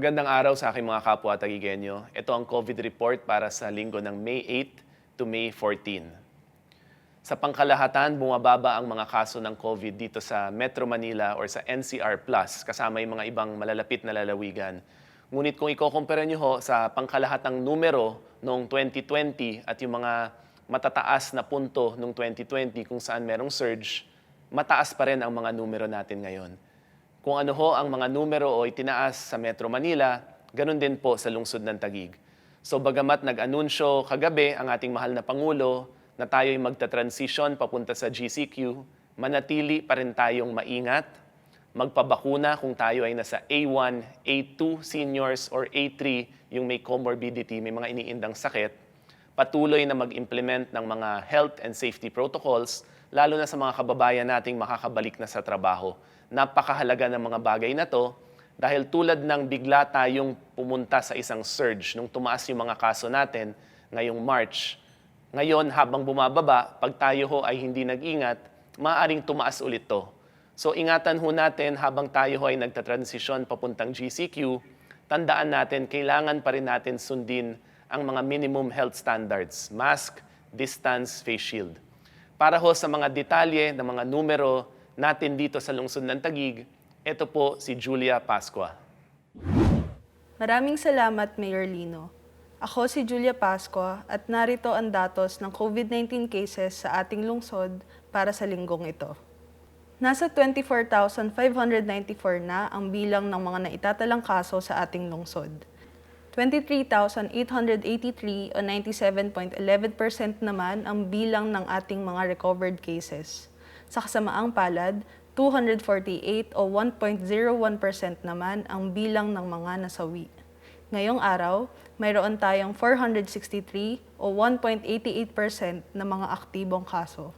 Magandang araw sa aking mga kapwa Tagigenyo. Ito ang COVID report para sa linggo ng May 8 to May 14. Sa pangkalahatan, bumababa ang mga kaso ng COVID dito sa Metro Manila or sa NCR Plus, kasama yung mga ibang malalapit na lalawigan. Ngunit kung ikukumpara nyo ho sa pangkalahatang numero noong 2020 at yung mga matataas na punto noong 2020 kung saan merong surge, mataas pa rin ang mga numero natin ngayon. Kung ano ho ang mga numero o itinaas sa Metro Manila, ganun din po sa lungsod ng Taguig. So bagamat nag-anunsyo kagabi ang ating mahal na Pangulo na tayo'y magta-transition papunta sa GCQ, manatili pa rin tayong maingat, magpabakuna kung tayo ay nasa A1, A2 seniors or A3, yung may comorbidity, may mga iniindang sakit, patuloy na mag-implement ng mga health and safety protocols, lalo na sa mga kababayan nating makakabalik na sa trabaho. Napakahalaga ng mga bagay na to dahil tulad ng bigla tayong pumunta sa isang surge nung tumaas yung mga kaso natin ngayong March. Ngayon, habang bumababa, pag tayo ho ay hindi nag-ingat, maaaring tumaas ulit to. So ingatan ho natin habang tayo ho ay nagtatransition papuntang GCQ, tandaan natin, kailangan pa rin natin sundin ang mga minimum health standards, mask, distance, face shield. Para ho sa mga detalye ng mga numero natin dito sa lungsod ng Taguig, ito po si Julia Pascua. Maraming salamat, Mayor Lino. Ako si Julia Pascua at narito ang datos ng COVID-19 cases sa ating lungsod para sa linggong ito. Nasa 24,594 na ang bilang ng mga naitatalang kaso sa ating lungsod. 23,883 o 97.11% naman ang bilang ng ating mga recovered cases. Sa kasamaang palad, 248 o 1.01% naman ang bilang ng mga nasawi. Ngayong araw, mayroon tayong 463 o 1.88% na mga aktibong kaso.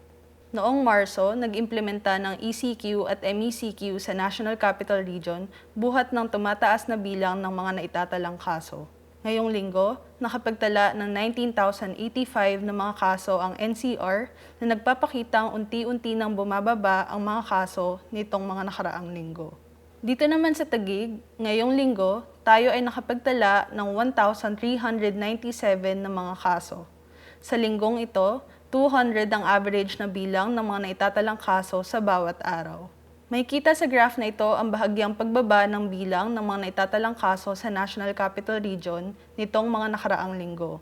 Noong Marso, nag-implementa ng ECQ at MECQ sa National Capital Region buhat ng tumataas na bilang ng mga naitatalang kaso. Ngayong linggo, nakapagtala ng 19,085 na mga kaso ang NCR na nagpapakitang unti-unti nang bumababa ang mga kaso nitong mga nakaraang linggo. Dito naman sa Taguig, ngayong linggo, tayo ay nakapagtala ng 1,397 na mga kaso. Sa linggong ito, 200 ang average na bilang ng mga naitatalang kaso sa bawat araw. May kita sa graph na ito ang bahagyang pagbaba ng bilang ng mga naitatalang kaso sa National Capital Region nitong mga nakaraang linggo.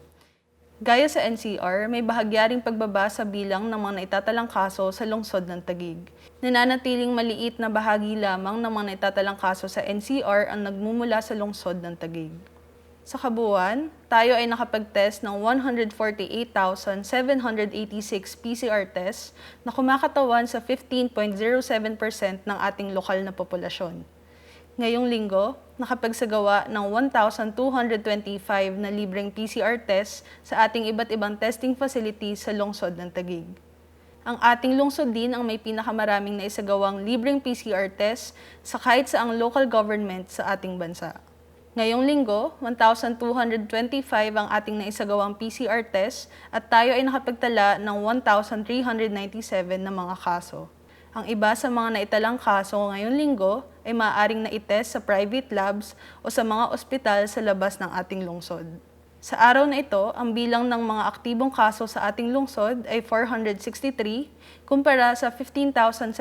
Gaya sa NCR, may bahagyaring pagbaba sa bilang ng mga naitatalang kaso sa lungsod ng Taguig. Nananatiling maliit na bahagi lamang ng mga naitatalang kaso sa NCR ang nagmumula sa lungsod ng Taguig. Sa kabuuan, tayo ay nakapag-test ng 148,786 PCR tests na kumakatawan sa 15.07% ng ating lokal na populasyon. Ngayong linggo, nakapagsagawa ng 1,225 na libreng PCR tests sa ating iba't ibang testing facilities sa lungsod ng Taguig. Ang ating lungsod din ang may pinakamaraming naisagawang libreng PCR tests sa kahit saang local government sa ating bansa. Ngayong linggo, 1,225 ang ating naisagawang PCR test at tayo ay nakapagtala ng 1,397 na mga kaso. Ang iba sa mga naitalang kaso ngayong linggo ay maaaring na-test sa private labs o sa mga ospital sa labas ng ating lungsod. Sa araw na ito, ang bilang ng mga aktibong kaso sa ating lungsod ay 463 kumpara sa 15,727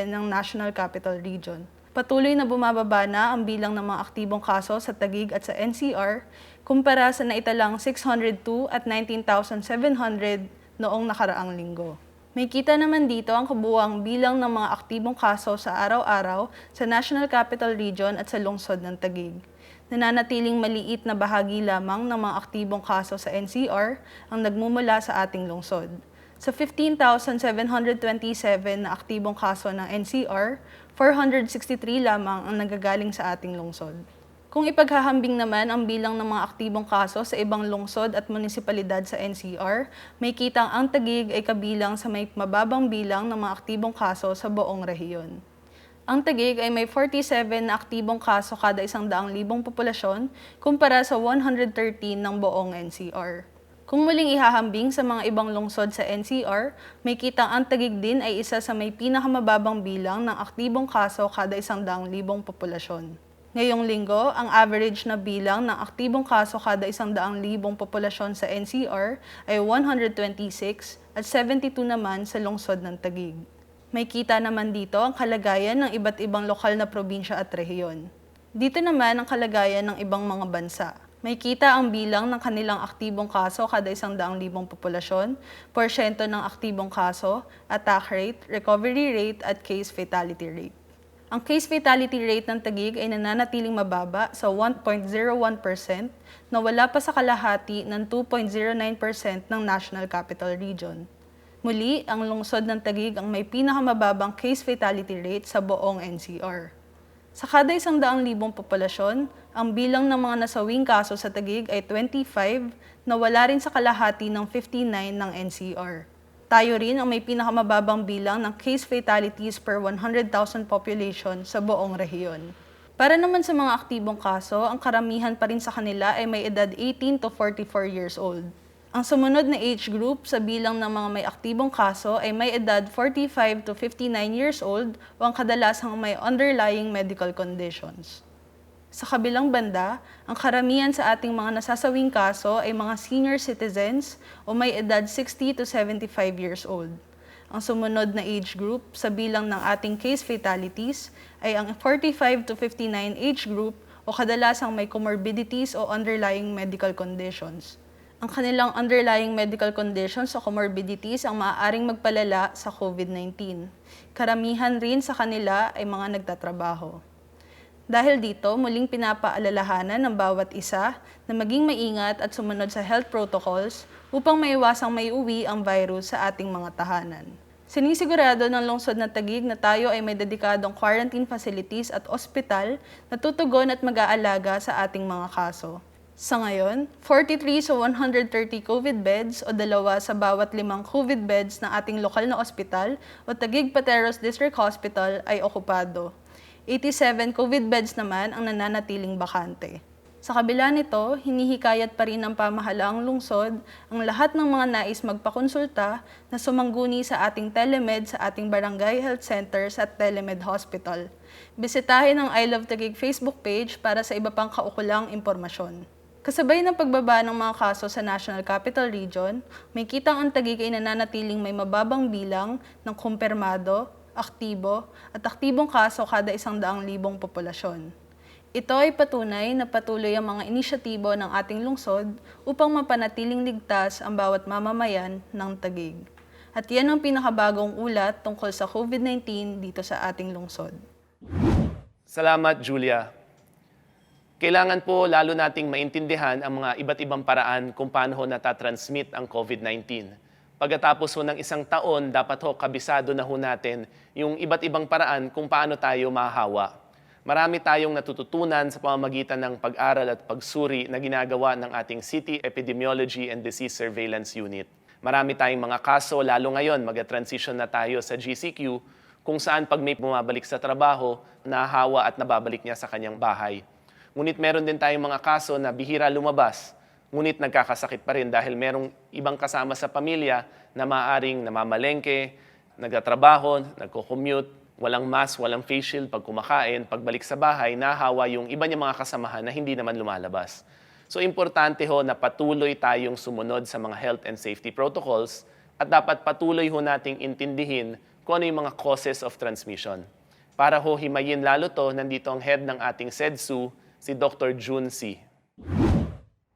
ng National Capital Region. Patuloy na bumababa na ang bilang ng mga aktibong kaso sa Taguig at sa NCR kumpara sa naitalang 602 at 19,700 noong nakaraang linggo. May kita naman dito ang kabuuang bilang ng mga aktibong kaso sa araw-araw sa National Capital Region at sa lungsod ng Taguig. Nananatiling maliit na bahagi lamang ng mga aktibong kaso sa NCR ang nagmumula sa ating lungsod. Sa 15,727 na aktibong kaso ng NCR, 463 lamang ang nagagaling sa ating lungsod. Kung ipaghahambing naman ang bilang ng mga aktibong kaso sa ibang lungsod at munisipalidad sa NCR, may kitang ang Taguig ay kabilang sa may mababang bilang ng mga aktibong kaso sa buong rehiyon. Ang Taguig ay may 47 na aktibong kaso kada 100,000 populasyon kumpara sa 113 ng buong NCR. Kung muling ihahambing sa mga ibang lungsod sa NCR, may kitang ang Taguig din ay isa sa may pinakamababang bilang ng aktibong kaso kada 100,000 populasyon. Ngayong linggo, ang average na bilang ng aktibong kaso kada 100,000 populasyon sa NCR ay 126 at 72 naman sa lungsod ng Taguig. May kita naman dito ang kalagayan ng iba't ibang lokal na probinsya at rehiyon. Dito naman ang kalagayan ng ibang mga bansa. May kita ang bilang ng kanilang aktibong kaso kada 100,000 populasyon, porsyento ng aktibong kaso, attack rate, recovery rate at case fatality rate. Ang case fatality rate ng Taguig ay nananatiling mababa sa 1.01% na wala pa sa kalahati ng 2.09% ng National Capital Region. Muli, ang lungsod ng Taguig ang may pinakamababang case fatality rate sa buong NCR. Sa kada 100,000 populasyon, ang bilang ng mga nasawing kaso sa Taguig ay 25 na wala rin sa kalahati ng 59 ng NCR. Tayo rin ang may pinakamababang bilang ng case fatalities per 100,000 population sa buong rehiyon. Para naman sa mga aktibong kaso, ang karamihan pa rin sa kanila ay may edad 18 to 44 years old. Ang sumunod na age group sa bilang ng mga may aktibong kaso ay may edad 45 to 59 years old o ang kadalasang may underlying medical conditions. Sa kabilang banda, ang karamihan sa ating mga nasasawing kaso ay mga senior citizens o may edad 60 to 75 years old. Ang sumunod na age group sa bilang ng ating case fatalities ay ang 45 to 59 age group o kadalasang may comorbidities o underlying medical conditions. Ang kanilang underlying medical conditions o comorbidities ang maaaring magpalala sa COVID-19. Karamihan rin sa kanila ay mga nagtatrabaho. Dahil dito, muling pinapaalalahanan ng bawat isa na maging maingat at sumunod sa health protocols upang maiwasang maiuwi ang virus sa ating mga tahanan. Sinisigurado ng lungsod ng Taguig na tayo ay may dedikadong quarantine facilities at ospital na tutugon at mag-aalaga sa ating mga kaso. Sa ngayon, 43 sa 130 COVID beds o 2 sa bawat 5 COVID beds ng ating lokal na ospital o Taguig Pateros District Hospital ay okupado. 87 COVID beds naman ang nananatiling bakante. Sa kabila nito, hinihikayat pa rin ng pamahalaang lungsod ang lahat ng mga nais magpakonsulta na sumangguni sa ating telemed sa ating barangay health centers at telemed hospital. Bisitahin ang I Love Taguig Facebook page para sa iba pang kaukulang impormasyon. Kasabay ng pagbaba ng mga kaso sa National Capital Region, may kitang ang Taguig ay nananatiling may mababang bilang ng kumpirmado, aktibo at aktibong kaso kada 100,000 populasyon. Ito ay patunay na patuloy ang mga inisyatibo ng ating lungsod upang mapanatiling ligtas ang bawat mamamayan ng Taguig. At yan ang pinakabagong ulat tungkol sa COVID-19 dito sa ating lungsod. Salamat, Julia. Kailangan po lalo nating maintindihan ang mga iba't ibang paraan kung paano ho natatransmit ang COVID-19. Pagkatapos ho ng isang taon, dapat ho kabisado na ho natin yung iba't ibang paraan kung paano tayo mahahawa. Marami tayong natututunan sa pamamagitan ng pag-aral at pagsuri na ginagawa ng ating City Epidemiology and Disease Surveillance Unit. Marami tayong mga kaso, lalo ngayon, mag-transition na tayo sa GCQ, kung saan pag may bumabalik sa trabaho, nahahawa at nababalik niya sa kanyang bahay. Ngunit meron din tayong mga kaso na bihira lumabas, ngunit nagkakasakit pa rin dahil merong ibang kasama sa pamilya na maaaring namamalengke, nagtatrabaho, nagko-commute, walang mask, walang face shield pag kumakain, pagbalik sa bahay, nahawa yung iba niyang mga kasamahan na hindi naman lumalabas. So importante ho na patuloy tayong sumunod sa mga health and safety protocols at dapat patuloy ho nating intindihin kung ano yung mga causes of transmission. Para ho himayin lalo to, nandito ang head ng ating SEDSU, si Dr. Jun C.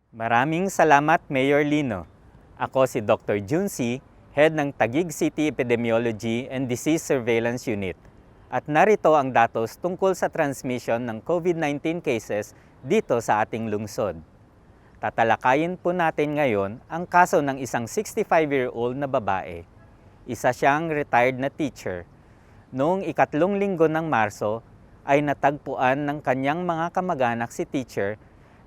Maraming salamat, Mayor Lino. Ako si Dr. Jun C., Head ng Taguig City Epidemiology and Disease Surveillance Unit. At narito ang datos tungkol sa transmission ng COVID-19 cases dito sa ating lungsod. Tatalakayin po natin ngayon ang kaso ng isang 65-year-old na babae. Isa siyang retired na teacher. Noong 2 linggo ng Marso, ay natagpuan ng kanyang mga kamag-anak si teacher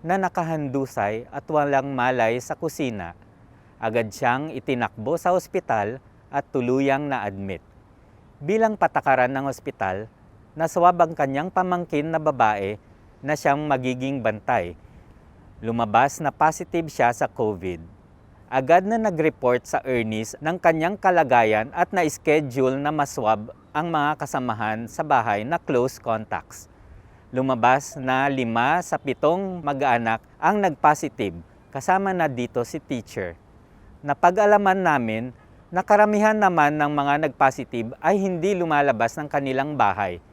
na nakahandusay at walang malay sa kusina. Agad siyang itinakbo sa ospital at tuluyang na-admit. Bilang patakaran ng ospital, naswab ang kanyang pamangkin na babae na siyang magiging bantay. Lumabas na positive siya sa COVID. Agad na nag-report sa ERNIS ng kanyang kalagayan at na-schedule na maswab ang mga kasamahan sa bahay na close contacts. lumabas na 5 sa 7 mag-anak ang nag-positive, kasama na dito si teacher. Napag-alaman namin na karamihan naman ng mga nag-positive ay hindi lumalabas ng kanilang bahay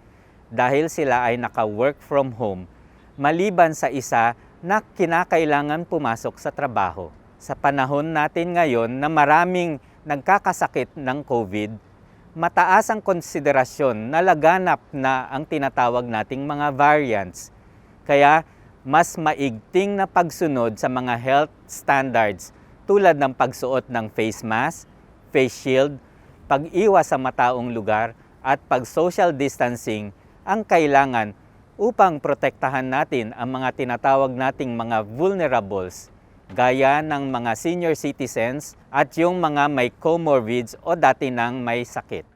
dahil sila ay naka-work from home, maliban sa isa na kinakailangan pumasok sa trabaho. Sa panahon natin ngayon na maraming nagkakasakit ng COVID, mataas ang konsiderasyon na laganap na ang tinatawag nating mga variants. Kaya mas maigting na pagsunod sa mga health standards tulad ng pagsuot ng face mask, face shield, pag-iwas sa mataong lugar at pag-social distancing ang kailangan upang protektahan natin ang mga tinatawag nating mga vulnerables gaya ng mga senior citizens at yung mga may comorbids o dati nang may sakit.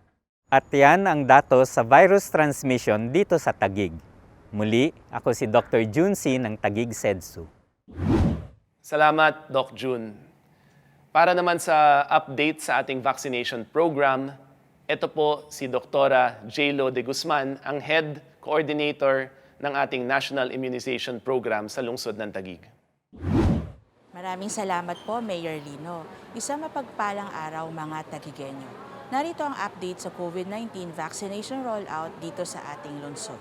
At yan ang datos sa virus transmission dito sa Taguig. Muli, ako si Dr. Junsi ng Taguig SEDSU. Salamat, Doc Jun. Para naman sa update sa ating vaccination program, ito po si Dr. J.Lo de Guzman, ang Head Coordinator ng ating National Immunization Program sa lungsod ng Taguig. Maraming salamat po, Mayor Lino. Isang mapagpalang araw mga Taguigenyo. Narito ang update sa COVID-19 vaccination rollout dito sa ating lungsod.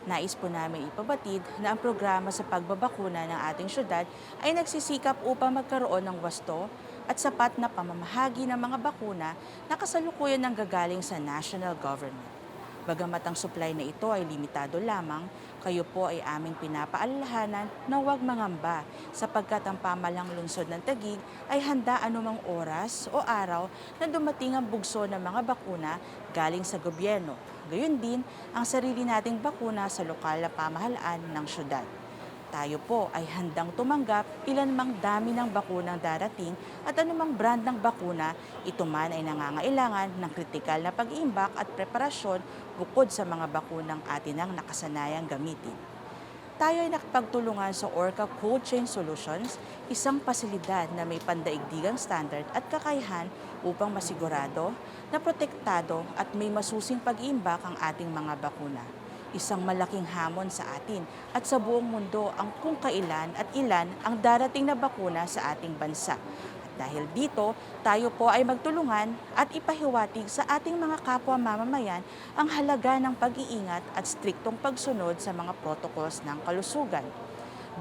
Nais po namin ipabatid na ang programa sa pagbabakuna ng ating syudad ay nagsisikap upang magkaroon ng wasto at sapat na pamamahagi ng mga bakuna na kasalukuyan ng gagaling sa national government. Bagamat ang supply na ito ay limitado lamang, kayo po ay aming pinapaalalahanan na huwag mangamba sapagkat ang pamalang lungsod ng Taguig ay handa anumang oras o araw na dumating ang bugso ng mga bakuna galing sa gobyerno. Gayon din ang sarili nating bakuna sa lokal na pamahalaan ng syudad. Tayo po ay handang tumanggap ilan mang dami ng bakunang darating at anumang brand ng bakuna, ito man ay nangangailangan ng kritikal na pag-iimbak at preparasyon bukod sa mga bakunang atin ang nakasanayang gamitin. Tayo ay nakipagtulungan sa Orca Cold Chain Solutions, isang pasilidad na may pandaigdigang standard at kakayahan upang masigurado na protektado at may masusing pag-iimbak ang ating mga bakuna. Isang malaking hamon sa atin at sa buong mundo ang kung kailan at ilan ang darating na bakuna sa ating bansa. At dahil dito, tayo po ay magtulungan at ipahiwatig sa ating mga kapwa mamamayan ang halaga ng pag-iingat at striktong pagsunod sa mga protocols ng kalusugan.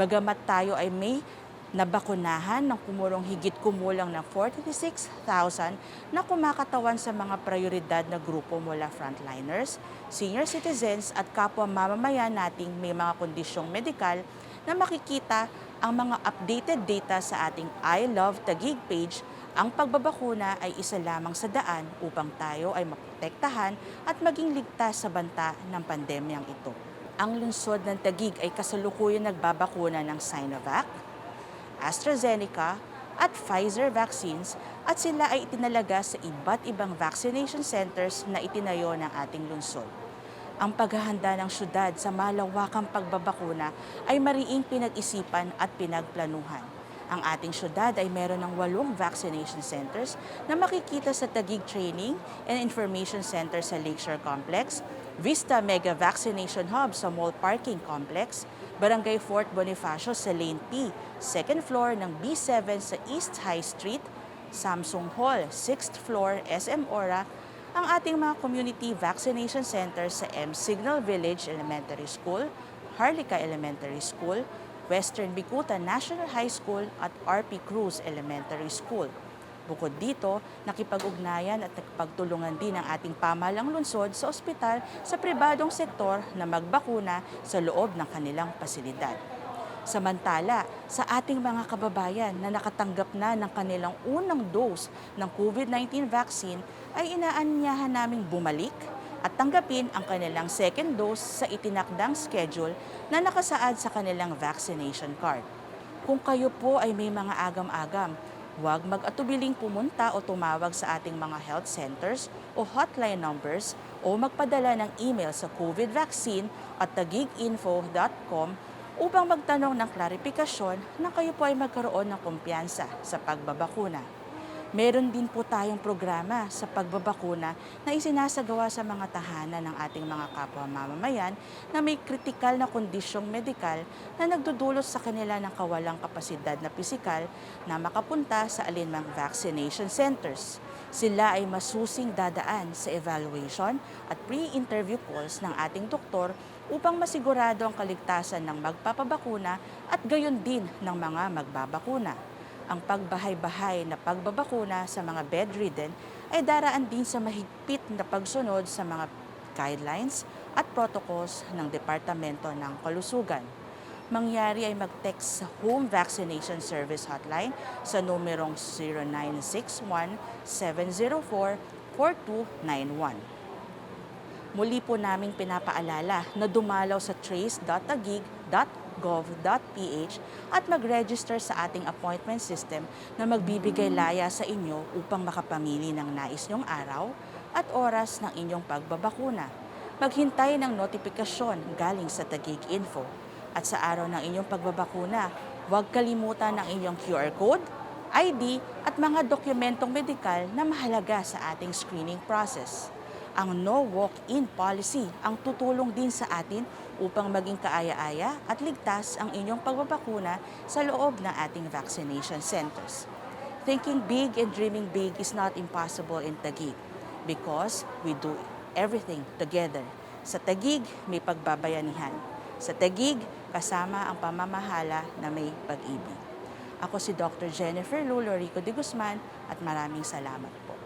Bagamat tayo ay may nabakunahan ng higit kumulang ng 46,000 na kumakatawan sa mga prioridad na grupo mula frontliners, senior citizens at kapwa mamamayan nating may mga kondisyong medikal na makikita ang mga updated data sa ating I Love Taguig page, ang pagbabakuna ay isa lamang sa daan upang tayo ay maprotektahan at maging ligtas sa banta ng pandemyang ito. Ang lungsod ng Taguig ay kasalukuyan nagbabakuna ng Sinovac, AstraZeneca at Pfizer vaccines at sila ay itinalaga sa iba't ibang vaccination centers na itinayo ng ating lungsod. Ang paghahanda ng syudad sa malawakang pagbabakuna ay mariing pinag-isipan at pinagplanuhan. Ang ating syudad ay meron ng 8 vaccination centers na makikita sa Taguig Training and Information Center sa Lakeshore Complex, Vista Mega Vaccination Hub sa Mall Parking Complex, Barangay Fort Bonifacio sa Lane P, 2nd floor ng B7 sa East High Street, Samsung Hall, 6th floor SM Ora, ang ating mga community vaccination centers sa M. Signal Village Elementary School, Harlika Elementary School, Western Bicutan National High School at RP Cruz Elementary School. Bukod dito, nakipag-ugnayan at nakipagtulungan din ang ating pamahalang lungsod sa ospital sa pribadong sektor na magbakuna sa loob ng kanilang pasilidad. Samantala, sa ating mga kababayan na nakatanggap na ng kanilang unang dose ng COVID-19 vaccine, ay inaanyahan naming bumalik at tanggapin ang kanilang second dose sa itinakdang schedule na nakasaad sa kanilang vaccination card. Kung kayo po ay may mga agam-agam, huwag mag-atubiling pumunta o tumawag sa ating mga health centers o hotline numbers o magpadala ng email sa covidvaccine@taguiginfo.com upang magtanong ng klarifikasyon na kayo po ay magkaroon ng kumpiyansa sa pagbabakuna. Meron din po tayong programa sa pagbabakuna na isinasagawa sa mga tahanan ng ating mga kapwa mamamayan na may kritikal na kondisyong medikal na nagdudulot sa kanila ng kawalang kapasidad na pisikal na makapunta sa alinmang vaccination centers. Sila ay masusing dadaan sa evaluation at pre-interview calls ng ating doktor upang masigurado ang kaligtasan ng magpapabakuna at gayon din ng mga magbabakuna. Ang pagbahay-bahay na pagbabakuna sa mga bedridden ay daraan din sa mahigpit na pagsunod sa mga guidelines at protocols ng Departamento ng Kalusugan. Mangyari ay mag-text sa Home Vaccination Service Hotline sa numerong 0961-704-4291. Muli po naming pinapaalala na dumalaw sa trace.taguig.gov.ph at mag-register sa ating appointment system na magbibigay laya sa inyo upang makapamili ng nais nyong araw at oras ng inyong pagbabakuna. Maghintay ng notifikasyon galing sa Taguig Info. At sa araw ng inyong pagbabakuna, huwag kalimutan ang inyong QR code, ID at mga dokumentong medikal na mahalaga sa ating screening process. Ang no walk-in policy ang tutulong din sa atin upang maging kaaya-aya at ligtas ang inyong pagbabakuna sa loob ng ating vaccination centers. Thinking big and dreaming big is not impossible in Taguig because we do everything together. Sa Taguig, may pagbabayanihan. Sa Taguig, kasama ang pamamahala na may pag-ibig. Ako si Dr. Jennifer Lurico de Guzman at maraming salamat po.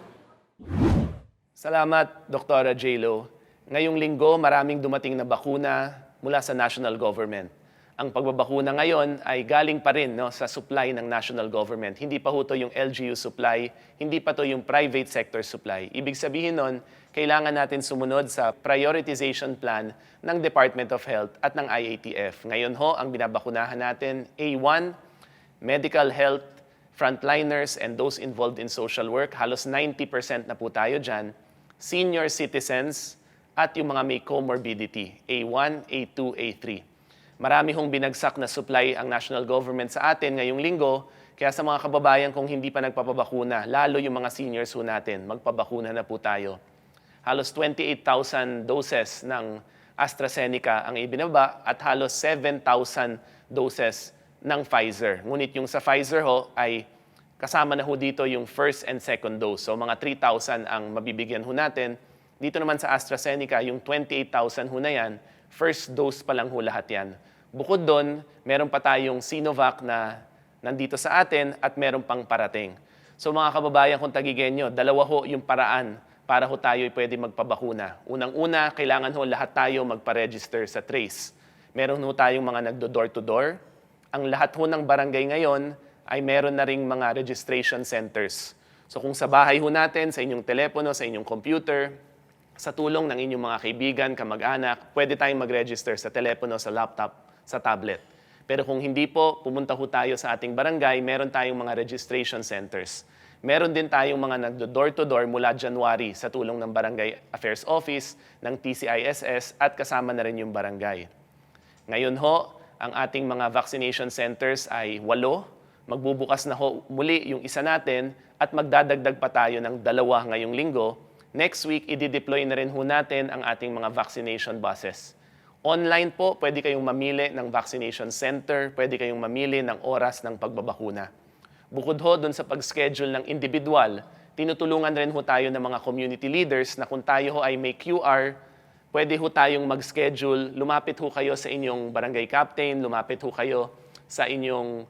Salamat, Dr. J-Lo. Ngayong linggo, maraming dumating na bakuna mula sa national government. Ang pagbabakuna ngayon ay galing pa rin sa supply ng national government. Hindi pa ho to yung LGU supply, hindi pa to yung private sector supply. Ibig sabihin nun, kailangan natin sumunod sa prioritization plan ng Department of Health at ng IATF. Ngayon ho, ang binabakunahan natin, A1, medical health, frontliners, and those involved in social work. Halos 90% na po tayo dyan. Senior citizens, at yung mga may comorbidity, A1, A2, A3. Marami hong binagsak na supply ang national government sa atin ngayong linggo, kaya sa mga kababayan kung hindi pa nagpapabakuna, lalo yung mga seniors ho natin, magpabakuna na po tayo. Halos 28,000 doses ng AstraZeneca ang ibinaba at halos 7,000 doses ng Pfizer. Ngunit yung sa Pfizer ho ay kasama na ho dito yung first and second dose. So mga 3,000 ang mabibigyan ho natin. Dito naman sa AstraZeneca, yung 28,000 ho na yan, first dose pa lang ho lahat yan. Bukod doon, meron pa tayong Sinovac na nandito sa atin at meron pang parating. So mga kababayan kong Taguigenyo, dalawa ho yung paraan para ho tayo pwede magpabakuna. Unang-una, kailangan ho lahat tayo magpa-register sa Trace. Meron ho tayong mga nagdo-door-to-door. Ang lahat ho ng barangay ngayon ay meron na ring mga registration centers. So kung sa bahay ho natin, sa inyong telepono, sa inyong computer, sa tulong ng inyong mga kaibigan, kamag-anak, pwede tayong mag-register sa telepono, sa laptop, sa tablet. Pero kung hindi po, pumunta ho tayo sa ating barangay, meron tayong mga registration centers. Meron din tayong mga nagdo-door-to-door mula January sa tulong ng Barangay Affairs Office, ng TCISS, at kasama na rin yung barangay. Ngayon ho, ang ating mga vaccination centers ay 8. Magbubukas na ho muli yung isa natin at magdadagdag pa tayo ng 2 ngayong linggo. Next week, i-deploy na rin ho natin ang ating mga vaccination buses. Online po, pwede kayong mamili ng vaccination center, pwede kayong mamili ng oras ng pagbabakuna. Bukod ho dun sa pag-schedule ng individual, tinutulungan rin ho tayo ng mga community leaders na kung tayo ho ay may QR, pwede ho tayong mag-schedule, lumapit ho kayo sa inyong barangay captain, lumapit ho kayo sa inyong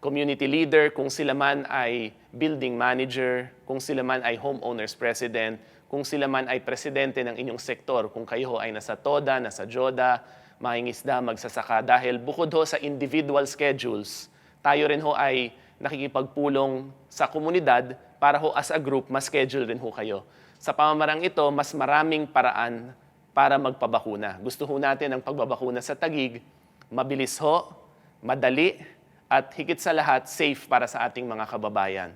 community leader, kung sila man ay building manager, kung sila man ay homeowners president, kung sila man ay presidente ng inyong sektor, kung kayo ho ay nasa TODA, nasa JODA, mangingisda, magsasaka, dahil bukod ho sa individual schedules, tayo rin ho ay nakikipagpulong sa komunidad para ho as a group, mas-schedule rin ho kayo. Sa pamamarang ito, mas maraming paraan para magpabakuna. Gusto ho natin ang pagbabakuna sa Taguig, mabilis ho, madali, at higit sa lahat, safe para sa ating mga kababayan.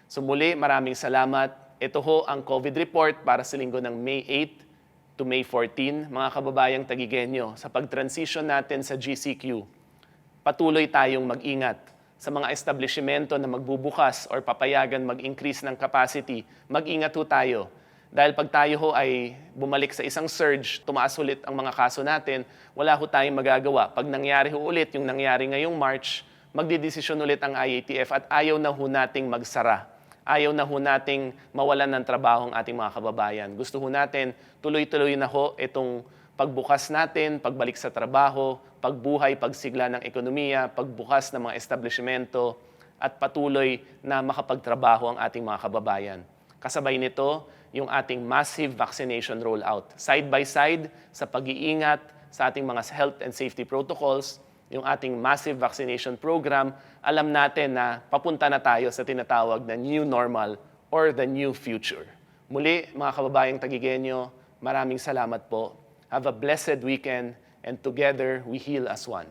So muli, maraming salamat. Ito ho ang COVID report para sa linggo ng May 8 to May 14. Mga kababayang Taguigenyo, sa pag-transition natin sa GCQ, patuloy tayong mag-ingat. Sa mga establishmento na magbubukas or papayagan mag-increase ng capacity, mag-ingat ho tayo. Dahil pag tayo ho ay bumalik sa isang surge, tumaas ulit ang mga kaso natin, wala ho tayong magagawa. Pag nangyari ho ulit yung nangyari ngayong March, magdidesisyon ulit ang IATF at ayaw na ho nating magsara. Ayaw na ho nating mawalan ng trabaho ang ating mga kababayan. Gusto ho natin tuloy-tuloy na ho itong pagbukas natin, pagbalik sa trabaho, pagbuhay, pagsigla ng ekonomiya, pagbukas ng mga establishmento, at patuloy na makapagtrabaho ang ating mga kababayan. Kasabay nito, yung ating massive vaccination rollout. Side by side sa pag-iingat sa ating mga health and safety protocols, yung ating massive vaccination program, alam natin na papunta na tayo sa tinatawag na new normal or the new future. Muli, mga kababayang Tagigenyo, maraming salamat po. Have a blessed weekend, and together we heal as one.